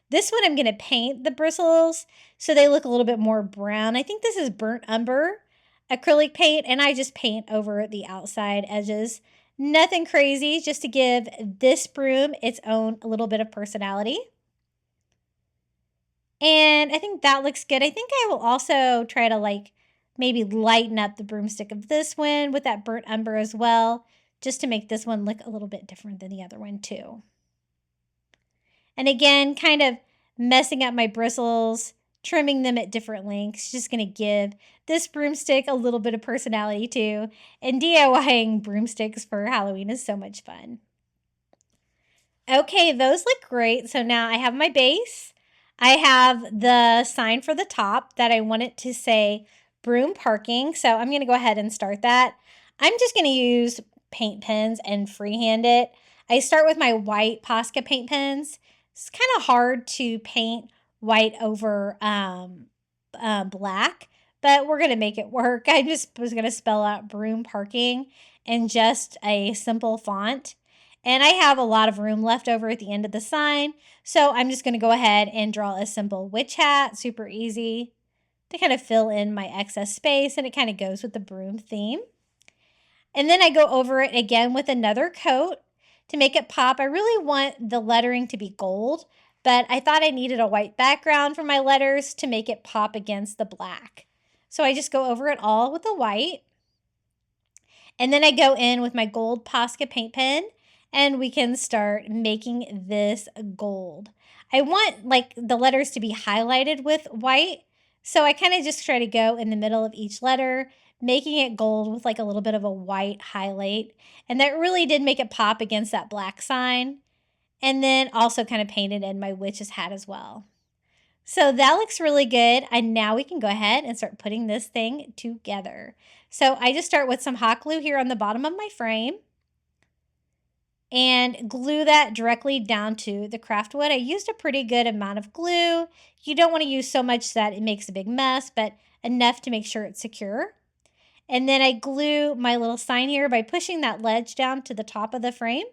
This one I'm going to paint the bristles so they look a little bit more brown. I think this is burnt umber acrylic paint, and I just paint over the outside edges. Nothing crazy, just to give this broom its own a little bit of personality. And I think that looks good. I think I will also try to like maybe lighten up the broomstick of this one with that burnt umber as well, just to make this one look a little bit different than the other one too. And again, kind of messing up my bristles, trimming them at different lengths, just going to give this broomstick a little bit of personality too. And DIYing broomsticks for Halloween is so much fun. Okay, those look great. So now I have my base. I have the sign for the top that I want it to say Broom Parking. So I'm going to go ahead and start that. I'm just going to use paint pens and freehand it. I start with my white Posca paint pens. It's kind of hard to paint white over black, but we're going to make it work. I just was going to spell out Broom Parking in just a simple font. And I have a lot of room left over at the end of the sign, so I'm just going to go ahead and draw a simple witch hat, super easy, to kind of fill in my excess space, and it kind of goes with the broom theme. And then I go over it again with another coat to make it pop. I really want the lettering to be gold, but I thought I needed a white background for my letters to make it pop against the black. So I just go over it all with the white. And then I go in with my gold Posca paint pen, and we can start making this gold. I want like the letters to be highlighted with white, so I kind of just try to go in the middle of each letter, making it gold with like a little bit of a white highlight. And that really did make it pop against that black sign. And then also kind of painted in my witch's hat as well. So that looks really good. And now we can go ahead and start putting this thing together. So I just start with some hot glue here on the bottom of my frame and glue that directly down to the craft wood. I used a pretty good amount of glue. You don't want to use so much that it makes a big mess, but enough to make sure it's secure. And then I glue my little sign here by pushing that ledge down to the top of the frame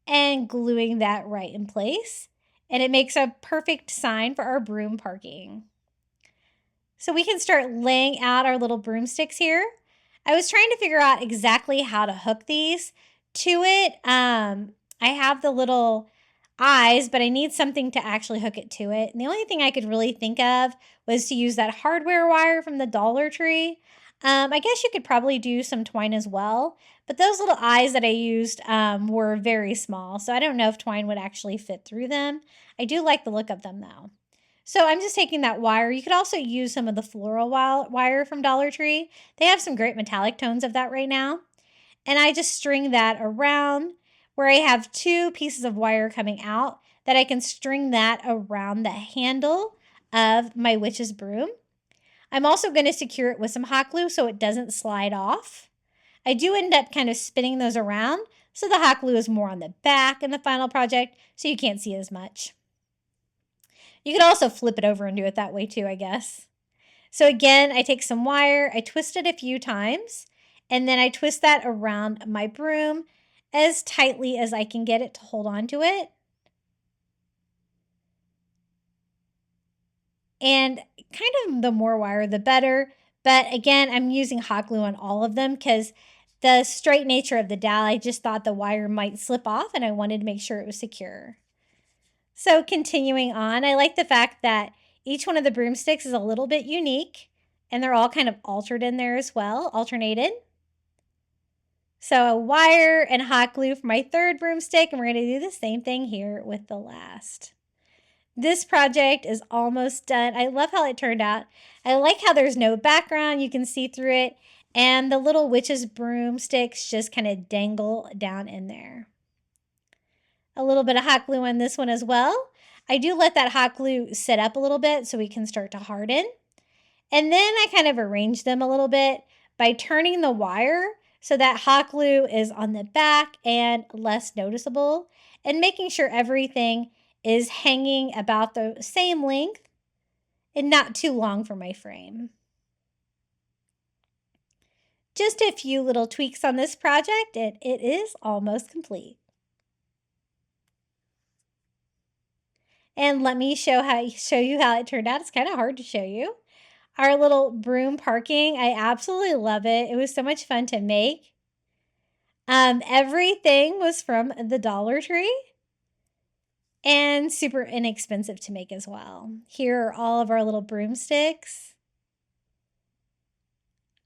and gluing that right in place. And it makes a perfect sign for our broom parking. So we can start laying out our little broomsticks here. I was trying to figure out exactly how to hook these to it. I have the little eyes, but I need something to actually hook it to it. And the only thing I could really think of was to use that hardware wire from the Dollar Tree. I guess you could probably do some twine as well, but those little eyes that I used were very small, so I don't know if twine would actually fit through them. I do like the look of them though. So I'm just taking that wire. You could also use some of the floral wire from Dollar Tree. They have some great metallic tones of that right now. And I just string that around where I have two pieces of wire coming out that I can string that around the handle of my witch's broom. I'm also going to secure it with some hot glue so it doesn't slide off. I do end up kind of spinning those around, so the hot glue is more on the back in the final project, so you can't see it as much. You could also flip it over and do it that way too, I guess. So again, I take some wire, I twist it a few times, and then I twist that around my broom as tightly as I can get it to hold on to it. And kind of the more wire, the better. But again, I'm using hot glue on all of them because the straight nature of the dowel, I just thought the wire might slip off and I wanted to make sure it was secure. So continuing on, I like the fact that Each one of the broomsticks is a little bit unique, and they're all kind of altered in there as well, alternated. So a wire and hot glue for my third broomstick, and we're going to do the same thing here with the last. This project is almost done. I love how it turned out. I like how there's no background. You can see through it, and the little witch's broomsticks just kind of dangle down in there. A little bit of hot glue on this one as well. I do let that hot glue sit up a little bit so we can start to harden. And then I kind of arrange them a little bit by turning the wire so that hot glue is on the back and less noticeable, and making sure everything is hanging about the same length and not too long for my frame. Just a few little tweaks on this project and it is almost complete. And let me show you how it turned out. It's kind of hard to show you. Our little broom parking, I absolutely love it. It was so much fun to make. Everything was from the Dollar Tree and super inexpensive to make as well. Here are all of our little broomsticks.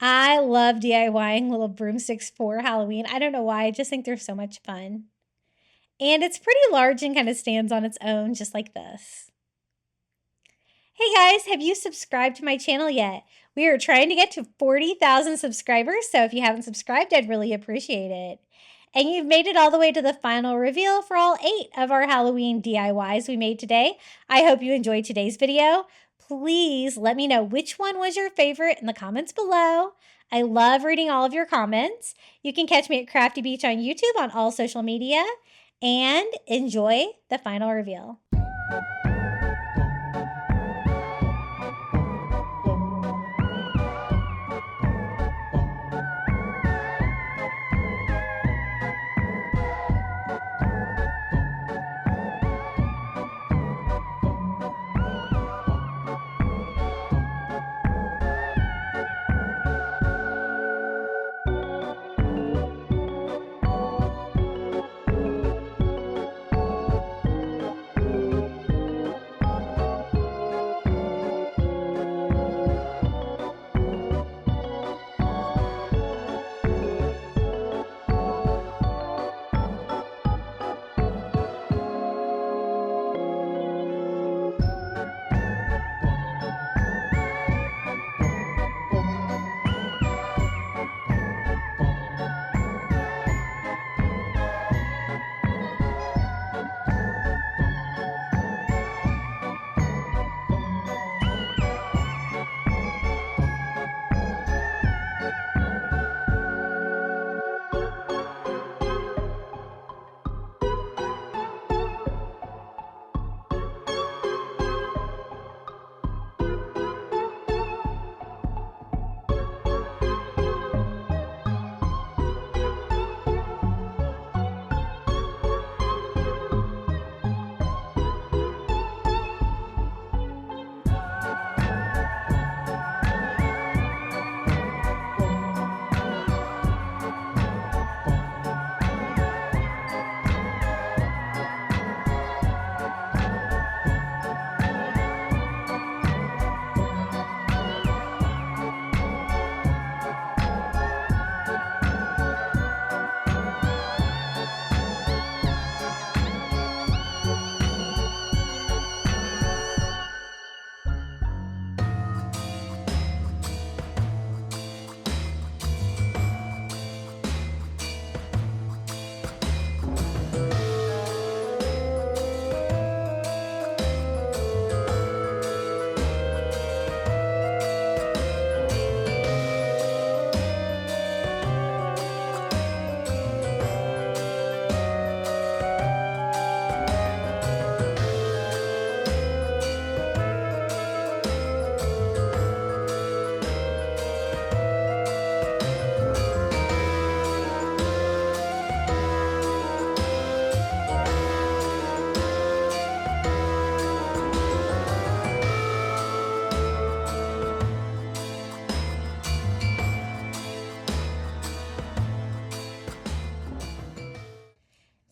I love DIYing little broomsticks for Halloween. I don't know why, I just think they're so much fun. And it's pretty large and kind of stands on its own, just like this. Hey guys, have you subscribed to my channel yet? We are trying to get to 40,000 subscribers, so if you haven't subscribed, I'd really appreciate it. And you've made it all the way to the final reveal for all 8 of our Halloween DIYs we made today. I hope you enjoyed today's video. Please let me know which one was your favorite in the comments below. I love reading all of your comments. You can catch me at Crafty Beach on YouTube on all social media. And enjoy the final reveal.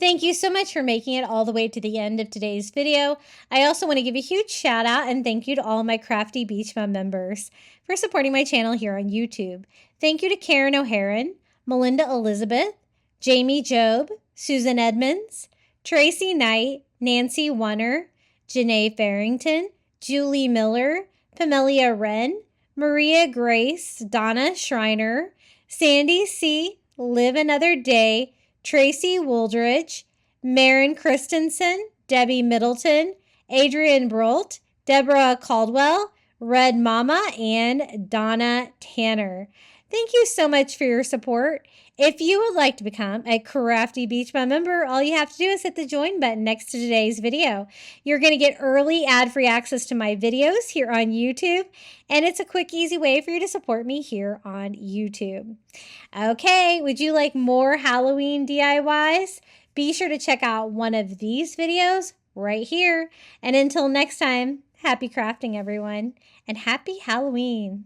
Thank you so much for making it all the way to the end of today's video. I also want to give a huge shout out and thank you to all my Crafty Beach Mom members for supporting my channel here on YouTube. Thank you to Karen O'Haron, Melinda Elizabeth, Jamie Job, Susan Edmonds, Tracy Knight, Nancy Wunner, Janae Farrington, Julie Miller, Pamelia Wren, Maria Grace, Donna Schreiner, Sandy C., Live Another Day, Tracy Wooldridge, Maren Christensen, Debbie Middleton, Adrian Brolt, Deborah Caldwell, Red Mama, and Donna Tanner. Thank you so much for your support. If you would like to become a Crafty Beach Mom member, all you have to do is hit the join button next to today's video. You're going to get early ad-free access to my videos here on YouTube, and it's a quick, easy way for you to support me here on YouTube. Okay, would you like more Halloween DIYs? Be sure to check out one of these videos right here. And until next time, happy crafting, everyone, and happy Halloween.